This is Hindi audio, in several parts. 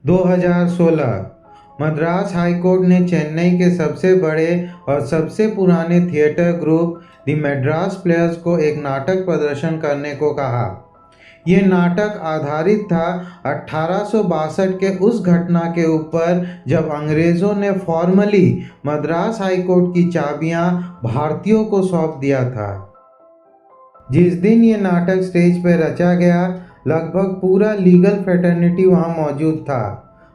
2016 मद्रास हाईकोर्ट ने चेन्नई के सबसे बड़े और सबसे पुराने theatre group the Madras players को एक नाटक प्रदर्शन करने को कहा। ये नाटक आधारित था 1862 के उस घटना के ऊपर जब अंग्रेज़ों ने फॉर्मली मद्रास हाईकोर्ट की चाबियां भारतीयों को सौंप दिया था। जिस दिन ये नाटक स्टेज पर रचा गया, लगभग पूरा लीगल फ्रेटर्निटी वहाँ मौजूद था।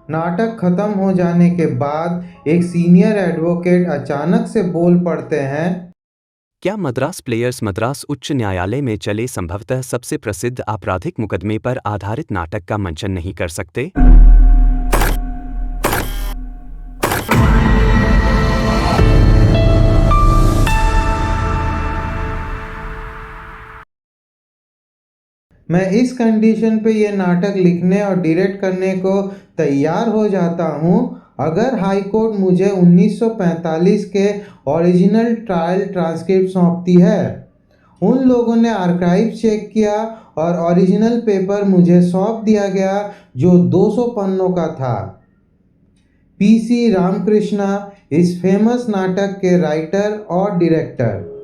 नाटक खत्म हो जाने के बाद एक सीनियर एडवोकेट अचानक से बोल पड़ते हैं, क्या मद्रास प्लेयर्स मद्रास उच्च न्यायालय में चले संभवतः सबसे प्रसिद्ध आपराधिक मुकदमे पर आधारित नाटक का मंचन नहीं कर सकते? मैं इस कंडीशन पे ये नाटक लिखने और डायरेक्ट करने को तैयार हो जाता हूँ अगर हाई कोर्ट मुझे 1945 के ओरिजिनल ट्रायल ट्रांसक्रिप्ट सौंपती है। उन लोगों ने आर्काइव चेक किया और ओरिजिनल पेपर मुझे सौंप दिया गया जो 200 पन्नों का था। पीसी रामकृष्णा इस फेमस नाटक के राइटर और डायरेक्टर।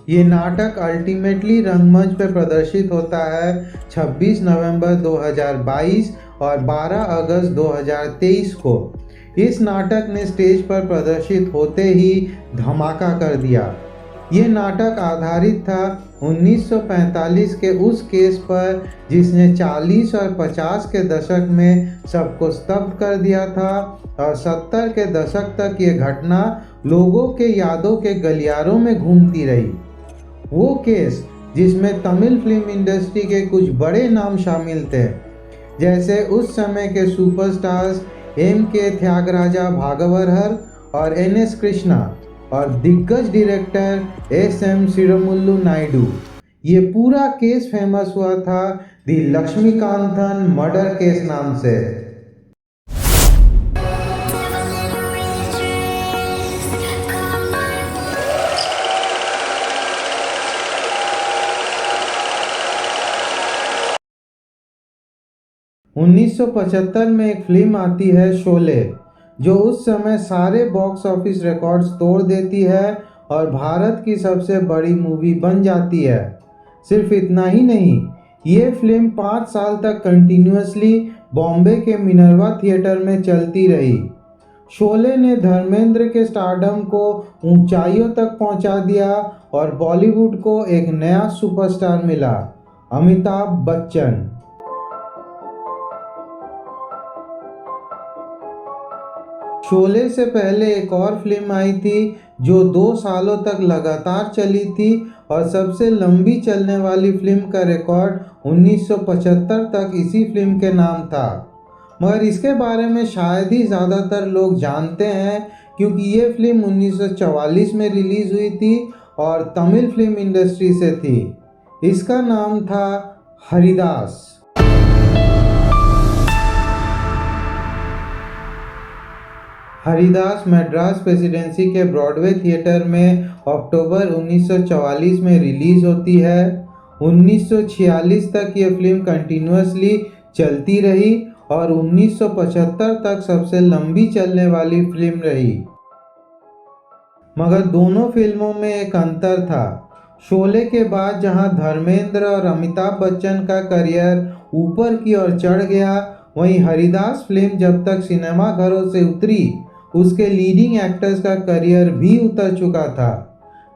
ये नाटक अल्टीमेटली रंगमंच पर प्रदर्शित होता है 26 नवंबर 2022 और 12 अगस्त 2023 को। इस नाटक ने स्टेज पर प्रदर्शित होते ही धमाका कर दिया। ये नाटक आधारित था 1945 के उस केस पर जिसने 40 और 50 के दशक में सबको स्तब्ध कर दिया था और 70 के दशक तक ये घटना लोगों के यादों के गलियारों में घूमती रही। वो केस जिसमें तमिल फिल्म इंडस्ट्री के कुछ बड़े नाम शामिल थे, जैसे उस समय के सुपरस्टार्स M.K. त्यागराजा भागवरहर और N.S. कृष्णा और दिग्गज डायरेक्टर S.M. सिरमुल्लु नायडू। ये पूरा केस फेमस हुआ था द लक्ष्मीकांतन मर्डर केस नाम से। उन्नीस 1975 में एक फिल्म आती है शोले, जो उस समय सारे बॉक्स ऑफिस रिकॉर्ड्स तोड़ देती है और भारत की सबसे बड़ी मूवी बन जाती है। सिर्फ इतना ही नहीं, ये फिल्म 5 साल तक कंटिन्यूअसली बॉम्बे के मिनर्वा थिएटर में चलती रही। शोले ने धर्मेंद्र के स्टारडम को ऊंचाइयों तक पहुंचा दिया और बॉलीवुड को एक नया सुपरस्टार मिला, अमिताभ बच्चन। शोले से पहले एक और फिल्म आई थी जो 2 सालों तक लगातार चली थी और सबसे लंबी चलने वाली फिल्म का रिकॉर्ड 1975 तक इसी फिल्म के नाम था। मगर इसके बारे में शायद ही ज़्यादातर लोग जानते हैं क्योंकि ये फिल्म 1944 में रिलीज़ हुई थी और तमिल फिल्म इंडस्ट्री से थी। इसका नाम था हरिदास। हरिदास मैड्रास प्रेसिडेंसी के ब्रॉडवे थिएटर में अक्टूबर 1944 में रिलीज़ होती है। 1946 तक ये फिल्म कंटिन्यूअसली चलती रही और 1975 तक सबसे लंबी चलने वाली फिल्म रही। मगर दोनों फिल्मों में एक अंतर था। शोले के बाद जहां धर्मेंद्र और अमिताभ बच्चन का करियर ऊपर की ओर चढ़ गया, वहीं हरिदास फिल्म जब तक सिनेमा घरों से उतरी उसके लीडिंग एक्टर्स का करियर भी उतर चुका था।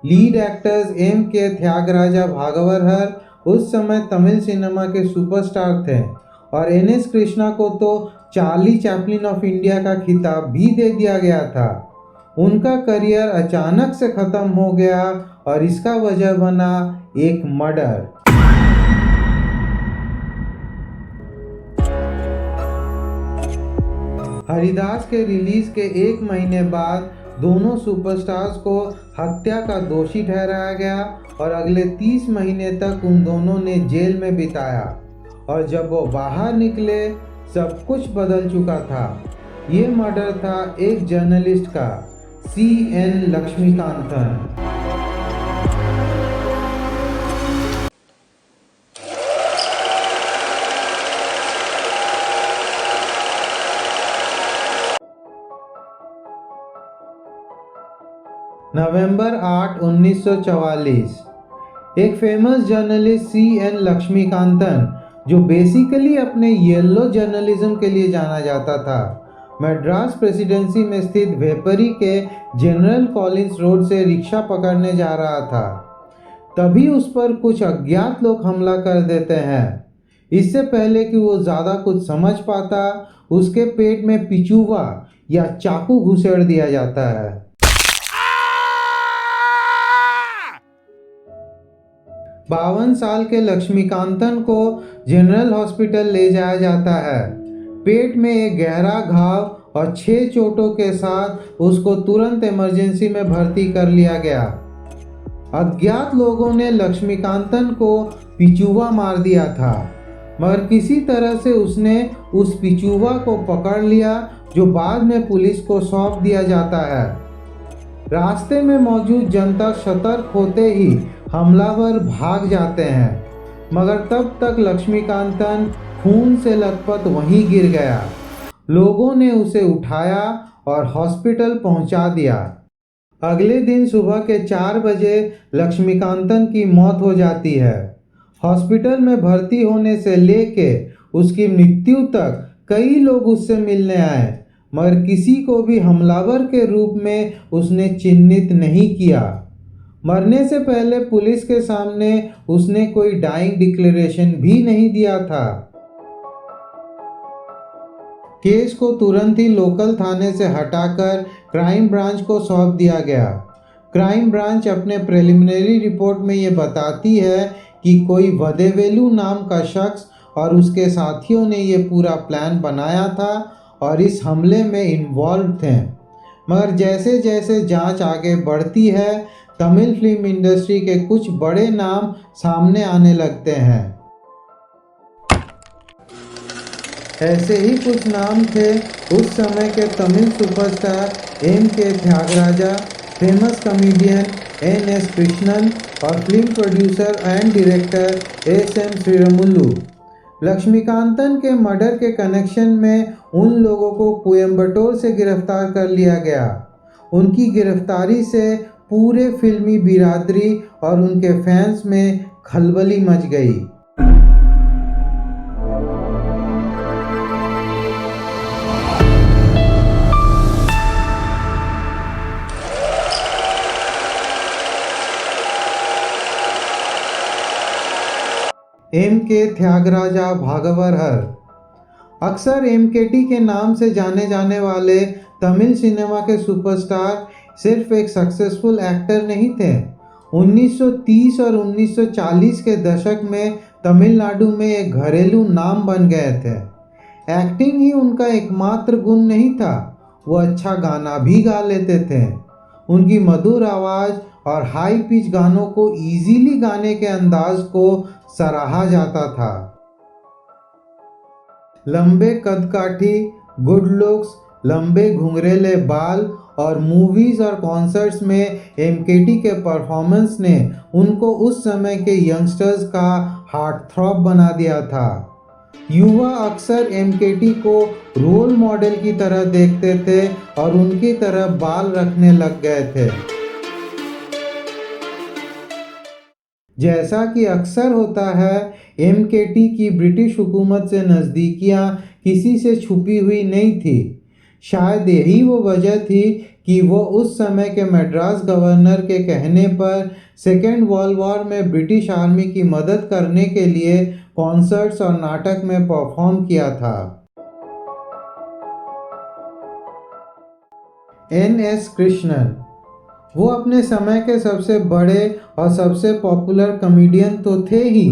Lead actors M.K. त्यागराजा भागवरहर उस समय तमिल सिनेमा के सुपरस्टार थे और N.S. कृष्णा को तो चार्ली चैपलिन ऑफ इंडिया का खिताब भी दे दिया गया था। उनका करियर अचानक से ख़त्म हो गया और इसका वजह बना एक मर्डर। हरिदास के रिलीज के 1 महीने बाद दोनों सुपरस्टार्स को हत्या का दोषी ठहराया गया और अगले 30 महीने तक उन दोनों ने जेल में बिताया और जब वो बाहर निकले सब कुछ बदल चुका था। ये मर्डर था एक जर्नलिस्ट का, C.N. लक्ष्मीकांतन। नवंबर 8, 1944। एक फेमस जर्नलिस्ट CN लक्ष्मीकांतन, जो बेसिकली अपने येलो जर्नलिज्म के लिए जाना जाता था, मद्रास प्रेसिडेंसी में स्थित वेपरी के जनरल कॉलिंस रोड से रिक्शा पकड़ने जा रहा था। तभी उस पर कुछ अज्ञात लोग हमला कर देते हैं। इससे पहले कि वो ज़्यादा कुछ समझ पाता, उसके पेट में पिचुवा या चाकू घुसेड़ दिया जाता है। 52 साल के लक्ष्मीकांतन को जनरल हॉस्पिटल ले जाया जाता है। पेट में एक गहरा घाव और 6 चोटों के साथ उसको तुरंत इमरजेंसी में भर्ती कर लिया गया। अज्ञात लोगों ने लक्ष्मीकांतन को पिचुवा मार दिया था, मगर किसी तरह से उसने उस पिचुवा को पकड़ लिया, जो बाद में पुलिस को सौंप दिया जाता है। रास्ते में मौजूद जनता सतर्क होते ही हमलावर भाग जाते हैं, मगर तब तक लक्ष्मीकांतन खून से लथपथ वहीं गिर गया। लोगों ने उसे उठाया और हॉस्पिटल पहुंचा दिया। अगले दिन सुबह के 4 बजे लक्ष्मीकांतन की मौत हो जाती है। हॉस्पिटल में भर्ती होने से लेके उसकी मृत्यु तक कई लोग उससे मिलने आए, मगर किसी को भी हमलावर के रूप में उसने चिन्हित नहीं किया। मरने से पहले पुलिस के सामने उसने कोई डाइंग डिक्लेरेशन भी नहीं दिया था। केस को तुरंत ही लोकल थाने से हटाकर क्राइम ब्रांच को सौंप दिया गया। क्राइम ब्रांच अपने प्रिलिमिनरी रिपोर्ट में ये बताती है कि कोई वदेवेलु नाम का शख्स और उसके साथियों ने ये पूरा प्लान बनाया था और इस हमले में इन्वॉल्व थे। मगर जैसे जैसे जांच आगे बढ़ती है, तमिल फिल्म इंडस्ट्री के कुछ बड़े नाम सामने आने लगते हैं। ऐसे ही कुछ नाम थे उस समय के Tamil superstar M.K. Thyagaraja, famous comedian N.S. Krishnan और film producer and director S.M. Sriramulu. Lakshmikanthan के मर्डर के कनेक्शन में उन लोगों को कोयम्बटूर से गिरफ्तार कर लिया गया। उनकी गिरफ्तारी से पूरे फिल्मी बिरादरी और उनके फैंस में खलबली मच गई। M.K. त्यागराजा भागवरहर। अक्सर MKT के नाम से जाने जाने वाले तमिल सिनेमा के सुपरस्टार सिर्फ एक सक्सेसफुल एक्टर नहीं थे। 1930 और 1940 के दशक में तमिलनाडु में एक घरेलू नाम बन गए थे। एक्टिंग ही उनका एकमात्र गुण नहीं था, वो अच्छा गाना भी गा लेते थे। उनकी मधुर आवाज़ और हाई पिच गानों को इजीली गाने के अंदाज को सराहा जाता था। लंबे कदकाठी, गुड लुक्स, लंबे घुंघरेले बाल और मूवीज और कॉन्सर्ट्स में MKT के परफॉर्मेंस ने उनको उस समय के यंगस्टर्स का हार्ट थ्रॉब बना दिया था। युवा अक्सर MKT को रोल मॉडल की तरह देखते थे और उनकी तरह बाल रखने लग गए थे। जैसा कि अक्सर होता है, MKT की ब्रिटिश हुकूमत से नज़दीकियाँ किसी से छुपी हुई नहीं थी। शायद यही वो वजह थी कि वो उस समय के मद्रास गवर्नर के कहने पर सेकेंड वर्ल्ड वॉर में ब्रिटिश आर्मी की मदद करने के लिए कॉन्सर्ट्स और नाटक में परफॉर्म किया था। N.S. कृष्णन। वो अपने समय के सबसे बड़े और सबसे पॉपुलर कॉमेडियन तो थे ही,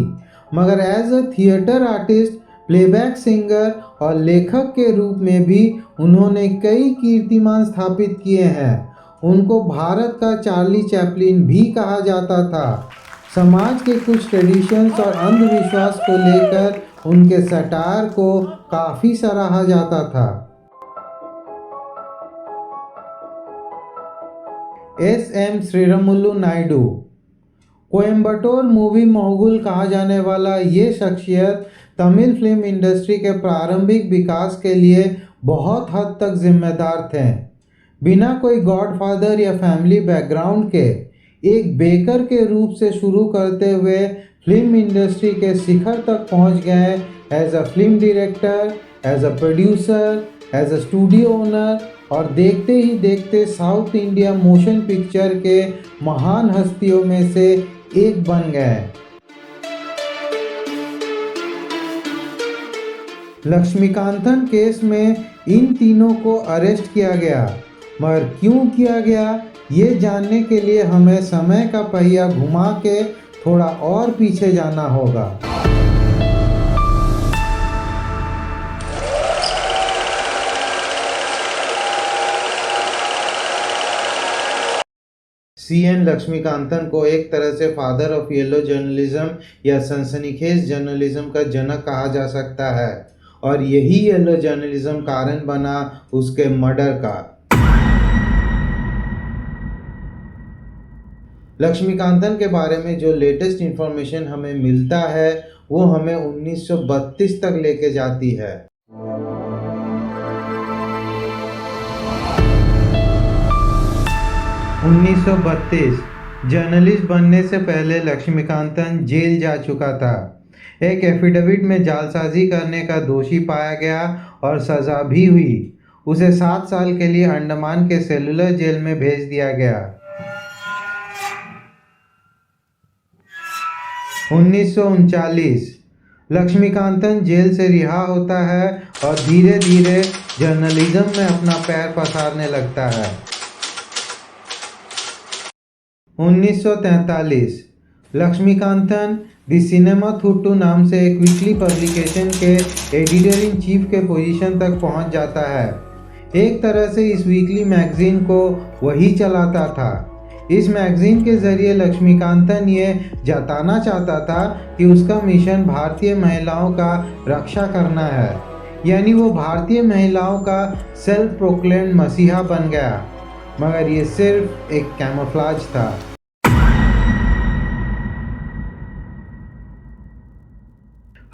मगर as a theatre artist, playback singer और लेखक के रूप में भी उन्होंने कई कीर्तिमान स्थापित किए हैं। उनको भारत का चार्ली चैपलिन भी कहा जाता था। समाज के कुछ ट्रेडिशंस और अंधविश्वास को लेकर उनके सटायर को काफ़ी सराहा जाता था। S.M. Sriramulu Naidu. Coimbatore movie Mogul कहा जाने वाला ये शख्सियत तमिल फिल्म इंडस्ट्री के प्रारंभिक विकास के लिए बहुत हद तक जिम्मेदार थे। बिना कोई गॉडफादर या फैमिली बैकग्राउंड के एक बेकर के रूप से शुरू करते हुए फिल्म इंडस्ट्री के शिखर तक पहुंच गए as a film director, as a producer, as a studio owner और देखते ही देखते साउथ इंडिया मोशन पिक्चर के महान हस्तियों में से एक बन गए। लक्ष्मीकांतन केस में इन तीनों को अरेस्ट किया गया, मगर क्यों किया गया ये जानने के लिए हमें समय का पहिया घुमा के थोड़ा और पीछे जाना होगा। सीएन लक्ष्मीकांतन को एक तरह से फादर ऑफ येलो जर्नलिज्म या सनसनीखेज जर्नलिज्म का जनक कहा जा सकता है और यही येलो जर्नलिज्म कारण बना उसके मर्डर का। लक्ष्मीकांतन के बारे में जो लेटेस्ट इंफॉर्मेशन हमें मिलता है वो हमें 1932 तक लेके जाती है। जर्नलिस्ट बनने से पहले लक्ष्मीकांतन जेल जा चुका था। एक एफिडेविट में जालसाजी करने का दोषी पाया गया और सज़ा भी हुई। उसे 7 साल के लिए अंडमान के सेलुलर जेल में भेज दिया गया। 1939 लक्ष्मीकांतन जेल से रिहा होता है और धीरे धीरे जर्नलिज्म में अपना पैर पसारने लगता है। 1943 लक्ष्मीकांतन द सिनेमा थुट्टू नाम से एक वीकली पब्लिकेशन के एडिटर इन चीफ के पोजीशन तक पहुंच जाता है। एक तरह से इस वीकली मैगजीन को वही चलाता था। इस मैगजीन के ज़रिए लक्ष्मीकांतन ये जताना चाहता था कि उसका मिशन भारतीय महिलाओं का रक्षा करना है, यानी वो भारतीय महिलाओं का सेल्फ प्रोक्लेम्ड मसीहा बन गया, मगर ये सिर्फ एक कैमोफ्लेज था।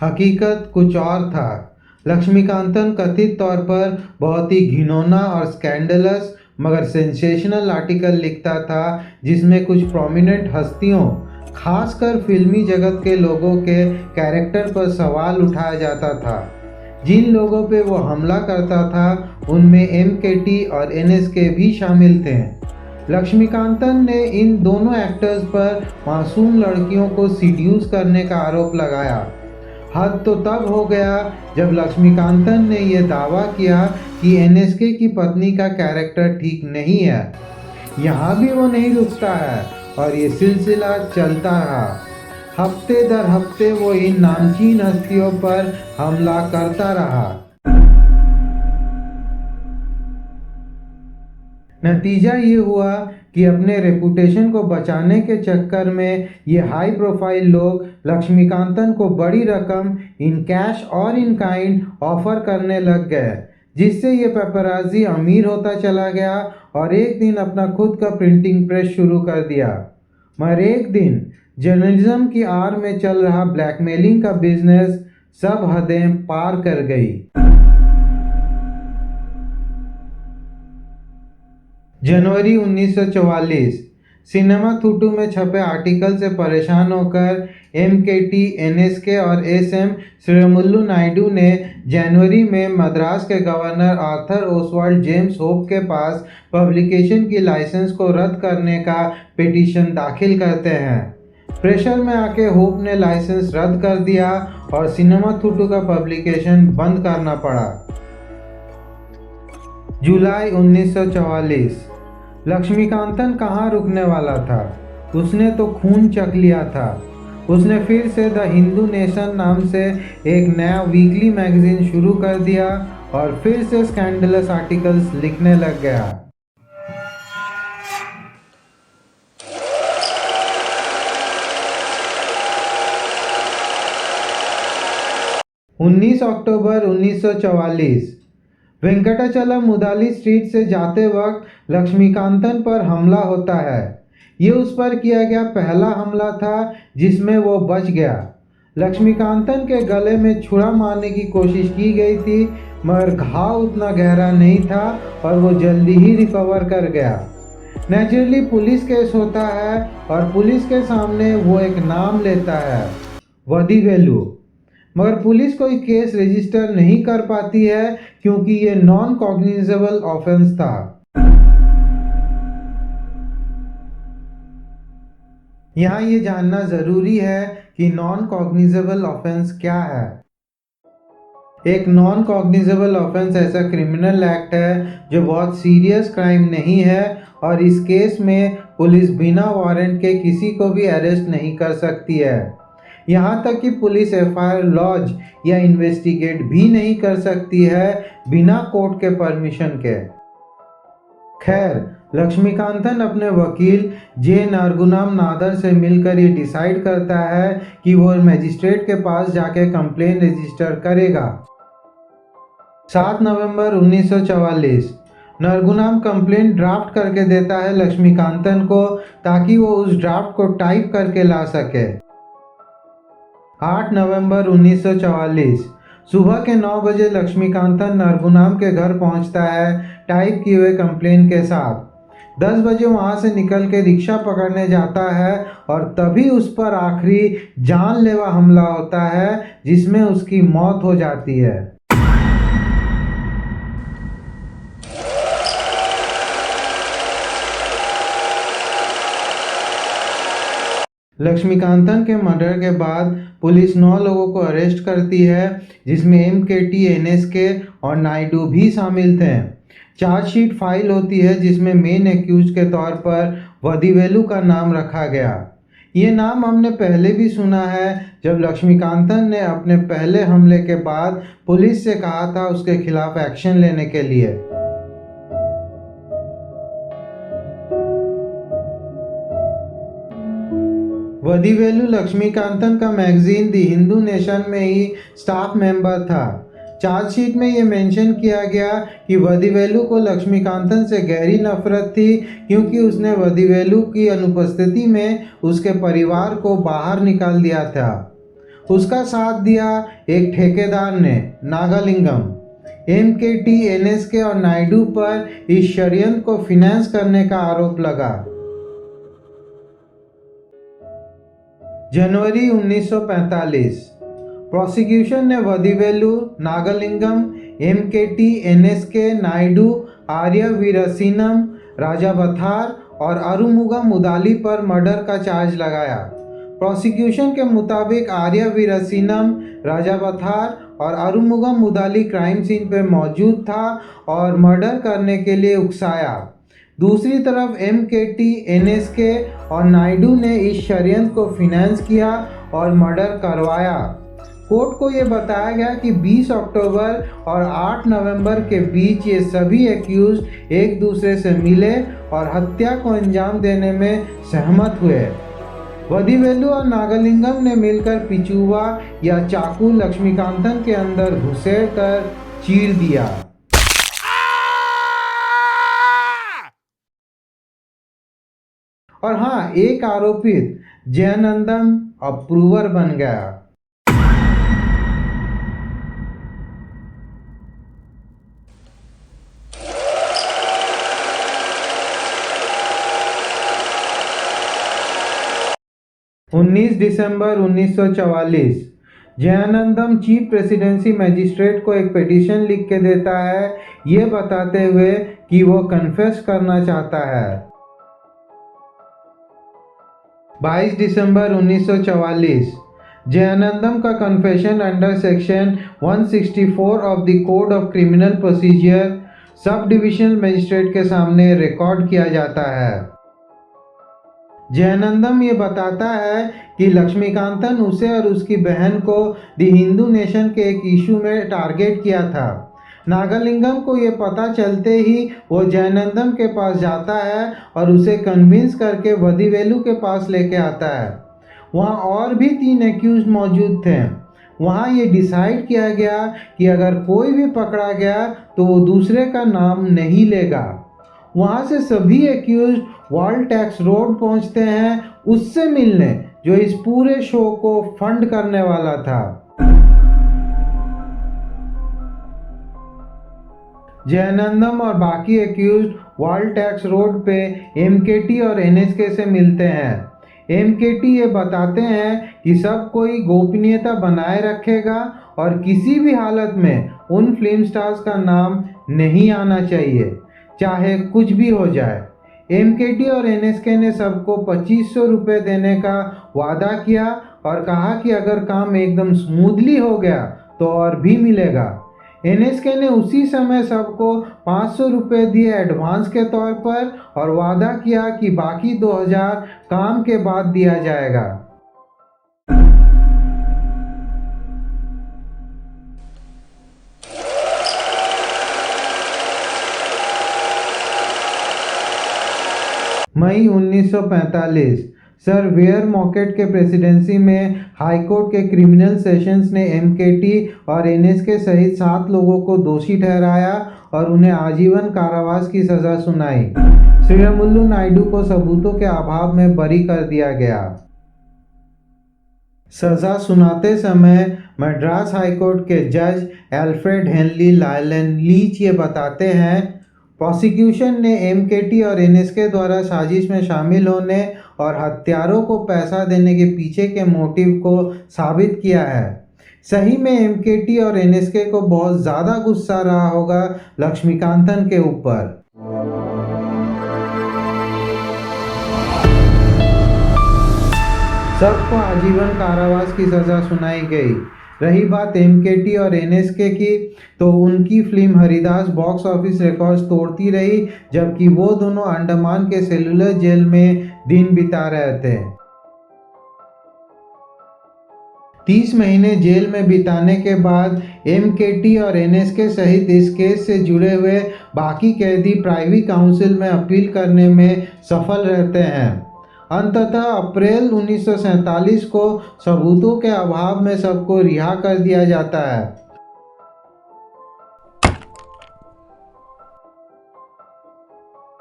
हकीकत कुछ और था। लक्ष्मीकांतन कथित तौर पर बहुत ही घिनौना और स्कैंडलस मगर सेंसेशनल आर्टिकल लिखता था जिसमें कुछ प्रोमिनेंट हस्तियों, खासकर फिल्मी जगत के लोगों के कैरेक्टर पर सवाल उठाया जाता था। जिन लोगों पे वो हमला करता था उनमें MKT और NSK भी शामिल थे। लक्ष्मीकांतन ने इन दोनों एक्टर्स पर मासूम लड़कियों को सीड्यूस करने का आरोप लगाया। हद तो तब हो गया जब लक्ष्मीकांतन ने यह दावा किया कि NSK की पत्नी का कैरेक्टर ठीक नहीं है। यहाँ भी वो नहीं रुकता है और ये सिलसिला चलता रहा। हफ्ते दर हफ्ते वो इन नामचीन हस्तियों पर हमला करता रहा। नतीजा ये हुआ कि अपने रेपुटेशन को बचाने के चक्कर में ये हाई प्रोफाइल लोग लक्ष्मीकांतन को बड़ी रकम इन कैश और इन काइंड ऑफर करने लग गए, जिससे ये पेपराजी अमीर होता चला गया और एक दिन अपना खुद का प्रिंटिंग प्रेस शुरू कर दिया। मगर एक दिन जर्नलिज्म की आड़ में चल रहा ब्लैकमेलिंग का बिजनेस सब हदें पार कर गई। जनवरी 1944 सिनेमा थुट्टू में छपे आर्टिकल से परेशान होकर MKT, NSK और SM श्रीमुल्लु नायडू ने जनवरी में मद्रास के governor Arthur Oswald James hope के पास पब्लिकेशन की लाइसेंस को रद्द करने का पिटीशन दाखिल करते हैं। प्रेशर में आके होप ने लाइसेंस रद्द कर दिया और सिनेमा थुट्टू का पब्लिकेशन बंद करना पड़ा। जुलाई 1944 लक्ष्मीकांतन कहाँ रुकने वाला था? उसने तो खून चख लिया था। उसने फिर से द हिंदू नेशन नाम से एक नया वीकली मैगजीन शुरू कर दिया और फिर से स्कैंडलस आर्टिकल्स लिखने लग गया। 19 अक्टूबर 1944 वेंकटाचलम मुदाली स्ट्रीट से जाते वक्त लक्ष्मीकांतन पर हमला होता है। ये उस पर किया गया पहला हमला था जिसमें वो बच गया। लक्ष्मीकांतन के गले में छुरा मारने की कोशिश की गई थी, मगर घाव उतना गहरा नहीं था और वो जल्दी ही रिकवर कर गया। नेचुरली पुलिस केस होता है और पुलिस के सामने वो एक नाम लेता है, वदीवेलु, मगर पुलिस कोई केस रजिस्टर नहीं कर पाती है क्योंकि ये नॉन कॉग्निजेबल ऑफेंस था। यहाँ ये जानना ज़रूरी है कि नॉन कॉग्निजेबल ऑफेंस क्या है। एक नॉन कॉग्निजेबल ऑफेंस ऐसा क्रिमिनल एक्ट है जो बहुत सीरियस क्राइम नहीं है और इस केस में पुलिस बिना वारंट के किसी को भी अरेस्ट नहीं कर सकती है। यहाँ तक कि पुलिस एफआईआर लॉन्च या इन्वेस्टिगेट भी नहीं कर सकती है बिना कोर्ट के परमिशन के। खैर, लक्ष्मीकांतन अपने वकील जे नारगुनाम नादर से मिलकर ये डिसाइड करता है कि वो मजिस्ट्रेट के पास जाके कंप्लेन रजिस्टर करेगा। 7 नवंबर 1944 नरगुनाम कंप्लेंट ड्राफ्ट करके देता है लक्ष्मीकांतन को ताकि वो उस ड्राफ्ट को टाइप करके ला सके। 8 नवंबर 1944 सुबह के 9 बजे लक्ष्मीकांतन नरगुनाम के घर पहुंचता है टाइप किए हुए कंप्लेन के साथ। 10 बजे वहां से निकल के रिक्शा पकड़ने जाता है और तभी उस पर आखिरी जानलेवा हमला होता है जिसमें उसकी मौत हो जाती है। लक्ष्मीकांतन के मर्डर के बाद पुलिस 9 लोगों को अरेस्ट करती है जिसमें MKT, NSK और नायडू भी शामिल थे। चार्जशीट फाइल होती है जिसमें मेन एक्यूज के तौर पर वदीवेलु का नाम रखा गया। ये नाम हमने पहले भी सुना है जब लक्ष्मीकांतन ने अपने पहले हमले के बाद पुलिस से कहा था उसके खिलाफ एक्शन लेने के लिए। वदीवेलु लक्ष्मीकांतन का मैगजीन दी हिंदू नेशन में ही स्टाफ मेंबर था। चार्जशीट में ये मेंशन किया गया कि वदीवेलु को लक्ष्मीकांतन से गहरी नफरत थी क्योंकि उसने वदीवेलु की अनुपस्थिति में उसके परिवार को बाहर निकाल दिया था। उसका साथ दिया एक ठेकेदार ने, नागालिंगम। MKT, NSK और नायडू पर इस षड्यंत्र को फिनेंस करने का आरोप लगा। जनवरी 1945 प्रोसिक्यूशन ने वदीवेलु, नागालिंगम, MKT, NSK, नायडू, आर्य वीरसीनम, राजावथार और अरुमुगम मुदाली पर मर्डर का चार्ज लगाया। प्रोसिक्यूशन के मुताबिक आर्य वीरसीनम, राजावथार और अरुमुगम मुदाली क्राइम सीन पर मौजूद था और मर्डर करने के लिए उकसाया। दूसरी तरफ MKT, NSK और नायडू ने इस षड्यंत्र को फिनेंस किया और मर्डर करवाया। कोर्ट को ये बताया गया कि 20 अक्टूबर और 8 नवंबर के बीच ये सभी एक्यूज एक दूसरे से मिले और हत्या को अंजाम देने में सहमत हुए। वदीवेलु और नागालिंगम ने मिलकर पिचुआ या चाकू लक्ष्मीकांतन के अंदर घुसेड़ कर चीर दिया। और हाँ, एक आरोपित जयानंदम अप्रूवर बन गया। दिसंबर 1944 जयानंदम चीफ प्रेसिडेंसी मजिस्ट्रेट को एक पिटीशन लिख के देता है ये बताते हुए कि वो कन्फेस करना चाहता है। 22 दिसंबर 1944 जयानंदम का confession under section 164 of the code of criminal procedure sub divisional magistrate के सामने रिकॉर्ड किया जाता है। जयानंदम ये बताता है कि लक्ष्मीकांतन उसे और उसकी बहन को द हिंदू नेशन के एक इशू में टारगेट किया था। नागालिंगम को ये पता चलते ही वो जयानंदम के पास जाता है और उसे कन्विंस करके वदीवेलु के पास लेके आता है। वहाँ और भी 3 एक्यूज मौजूद थे। वहाँ ये डिसाइड किया गया कि अगर कोई भी पकड़ा गया तो वो दूसरे का नाम नहीं लेगा। वहाँ से सभी एक्यूज वॉल टैक्स रोड पहुँचते हैं उससे मिलने जो इस पूरे शो को फंड करने वाला था। जयनंदम और बाकी एक्यूज्ड वाल टैक्स रोड पे एमकेटी और एनएसके से मिलते हैं। एमकेटी ये बताते हैं कि सब कोई गोपनीयता बनाए रखेगा और किसी भी हालत में उन फिल्म स्टार्स का नाम नहीं आना चाहिए, चाहे कुछ भी हो जाए। एमकेटी और एनएसके ने सबको 2500 रुपये देने का वादा किया और कहा कि अगर काम एकदम स्मूथली हो गया तो और भी मिलेगा। एनएसके ने उसी समय सबको 500 रुपये दिए एडवांस के तौर पर और वादा किया कि बाकी 2000 काम के बाद दिया जाएगा। मई 1945 सर वेयर मॉकेट के प्रेसिडेंसी में हाईकोर्ट के क्रिमिनल सेशंस ने एमकेटी और एनएसके सहित 7 लोगों को दोषी ठहराया और उन्हें आजीवन कारावास की सजा सुनाई। श्रीरामुलु नायडू को सबूतों के अभाव में बरी कर दिया गया। सजा सुनाते समय मद्रास हाईकोर्ट के जज एल्फ्रेड हेनली लायलन लीच ये बताते हैं, प्रोसिक्यूशन ने एमकेटी और एनएसके द्वारा साजिश में शामिल होने और हत्यारों को पैसा देने के पीछे के मोटिव को साबित किया है। सही में एमकेटी और एनएसके को बहुत ज़्यादा गुस्सा रहा होगा लक्ष्मीकांतन के ऊपर। सबको आजीवन कारावास की सज़ा सुनाई गई। रही बात एमकेटी और एनएसके की, तो उनकी film Haridas box office records तोड़ती रही, जबकि वो दोनों अंडमान के सेलुलर जेल में दिन बिता रहे थे। 30 महीने जेल में बिताने के बाद एमकेटी और एनएसके सहित इस केस से जुड़े हुए बाकी कैदी प्राइवी काउंसिल में अपील करने में सफल रहते हैं। अंततः अप्रैल 1947 को सबूतों के अभाव में सबको रिहा कर दिया जाता है।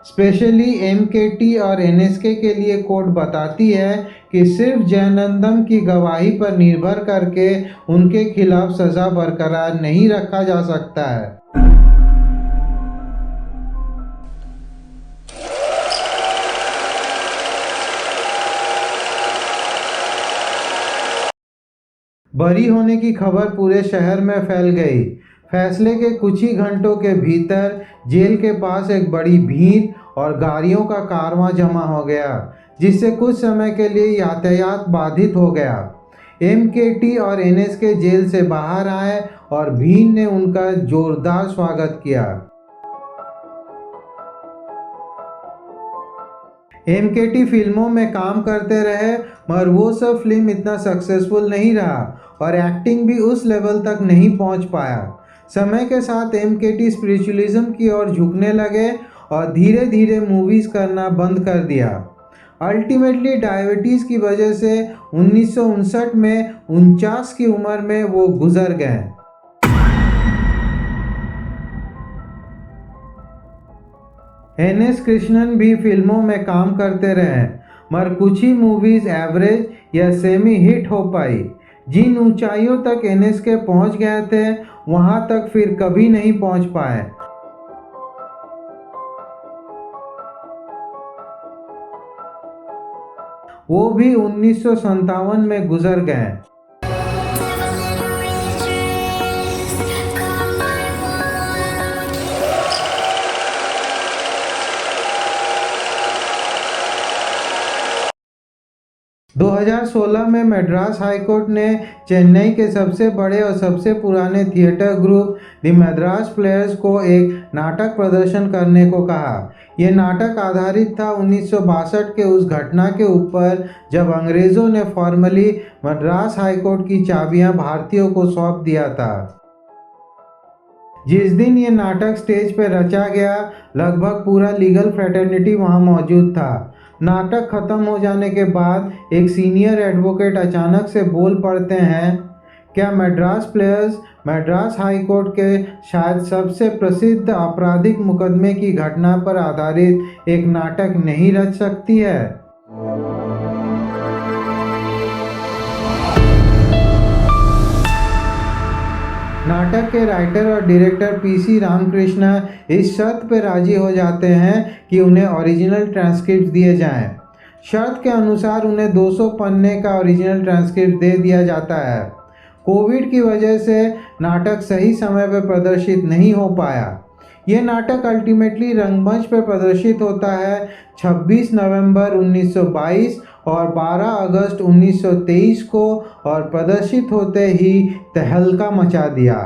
स्पेशली एमकेटी और एनएसके के लिए कोर्ट बताती है कि सिर्फ जयनंदम की गवाही पर निर्भर करके उनके खिलाफ सजा बरकरार नहीं रखा जा सकता है। बरी होने की खबर पूरे शहर में फैल गई। फैसले के कुछ ही घंटों के भीतर जेल के पास एक बड़ी भीड़ और गाड़ियों का कारवां जमा हो गया, जिससे कुछ समय के लिए यातायात बाधित हो गया। एमकेटी और एनएसके जेल से बाहर आए और भीड़ ने उनका जोरदार स्वागत किया। एमकेटी फिल्मों में काम करते रहे, मगर वो सब फिल्म इतना सक्सेसफुल नहीं रहा और एक्टिंग भी उस लेवल तक नहीं पहुंच पाया। समय के साथ एमकेटी स्पिरिचुअलिज्म की ओर झुकने लगे और धीरे धीरे मूवीज़ करना बंद कर दिया। अल्टीमेटली डायबिटीज़ की वजह से 1959 में 49 की उम्र में वो गुजर गए। एनएस कृष्णन भी फिल्मों में काम करते रहे, मगर कुछ ही मूवीज़ एवरेज या सेमी हिट हो पाई। जिन ऊंचाइयों तक एनएसके पहुंच गए थे, वहां तक फिर कभी नहीं पहुंच पाए। वो भी 1957 में गुजर गए। – 2016 में मद्रास हाईकोर्ट ने चेन्नई के सबसे बड़े और सबसे पुराने theatre group the Madras players को एक नाटक प्रदर्शन करने को कहा। यह नाटक आधारित था 1962 के उस घटना के ऊपर जब अंग्रेज़ों ने फॉर्मली मद्रास हाईकोर्ट की चाबियां भारतीयों को सौंप दिया था। जिस दिन ये नाटक स्टेज पर रचा गया, लगभग पूरा लीगल फ्रेटर्निटी वहाँ मौजूद था। नाटक खत्म हो जाने के बाद एक सीनियर एडवोकेट अचानक से बोल पड़ते हैं, क्या Madras players Madras high court के शायद सबसे प्रसिद्ध आपराधिक मुकदमे की घटना पर आधारित एक नाटक नहीं रच सकती है। नाटक के राइटर और डायरेक्टर पीसी रामकृष्ण इस शर्त पर राजी हो जाते हैं कि उन्हें ओरिजिनल ट्रांसक्रिप्ट दिए जाएं। शर्त के अनुसार उन्हें 200 पन्ने का ओरिजिनल ट्रांसक्रिप्ट दे दिया जाता है। कोविड की वजह से नाटक सही समय पर प्रदर्शित नहीं हो पाया। ये नाटक अल्टीमेटली रंगमंच पर प्रदर्शित होता है 26 नवंबर 1922 और 12 अगस्त 1923 को, और प्रदर्शित होते ही तहलका मचा दिया।